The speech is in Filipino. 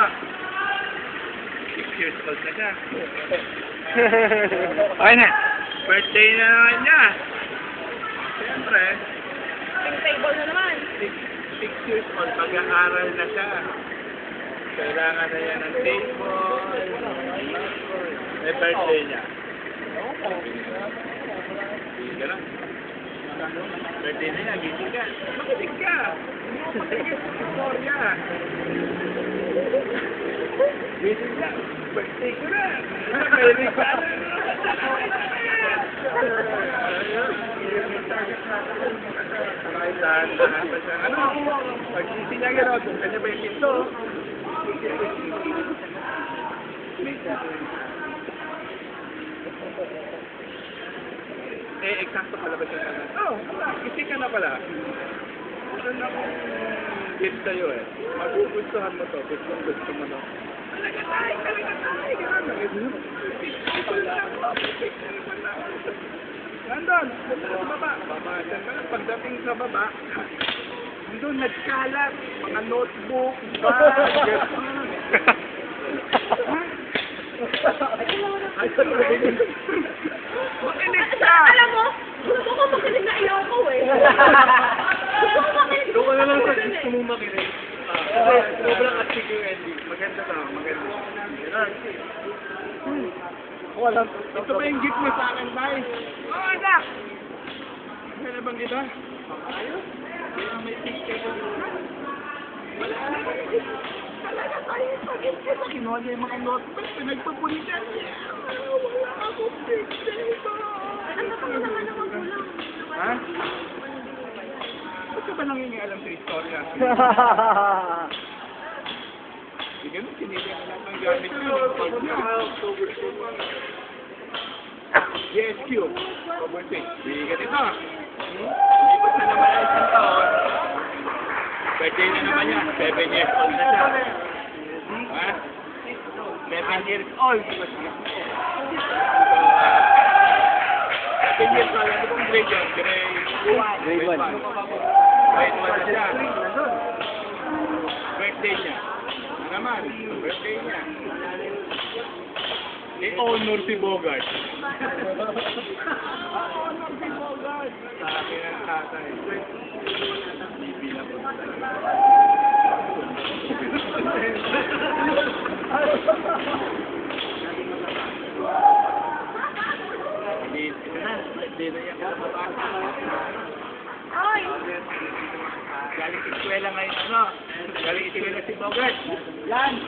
6 years old na siya. Okay na. Birthday na naman niya. Siyempre. Yung table na naman. 6 years old, mag-aaral na siya. Kailangan na yan ng table. May birthday niya. Gano'n. Birthday na yan, gising ka. Makinig ka. Makinig ka. Istorya. Gising ka. Birthday ko na. Makinig ka. Ano? Pag-gising niya gano'n, kanya ba yung pinto? Eksakto pala ba siya na? Gising ka na pala. Meron akong gift sa'yo eh. Magugustuhan mo to. Gusto mo no? Talaga tayo! Nandun! Sa baba. Pagdating sa baba, nandun nagkalat. Mga notebook, bag. Makinig ka! Alam mo, gusto ko makinig na ayaw ko eh. Gusto ko makinig. Doon ka na lang sa gusto mong makinig. Sobrang astig yung ending. Maganda ka, maganda. Walang. Ito ba yung gift mo sa akin, Bay? Oo, anak! May na bang iba? Ayos? Kaya may picture ko. Wala na bang gift? Talaga tayo pag-gift ko. Kinuha niya yung mga notebook. Pinagpapulitan niya. Wala akong picture ba? Ano pa naman ang magulang? Ha? Ba't ka ba nangingialam sa istorya? Hindi ganun, sinili ang lahat ng gamit ko. GSQ, overtake. Bigat ito. Ipot na naman ang isang taon. Birthday na naman yan. 7 years old na siya. Ha? 7 years old. 7 years old. Ano kong grade yun? Grade 1. Grade 1 na siya. Birthday niya. Ano naman? Birthday niya. I-honor si Bogart. Honor si Bogart. Sa akin ang tatay. Bibilang ko sa Hindi na yan. Ay! Galing eskwela ngayon, ano? Galing eskwela si Bogart. Yan!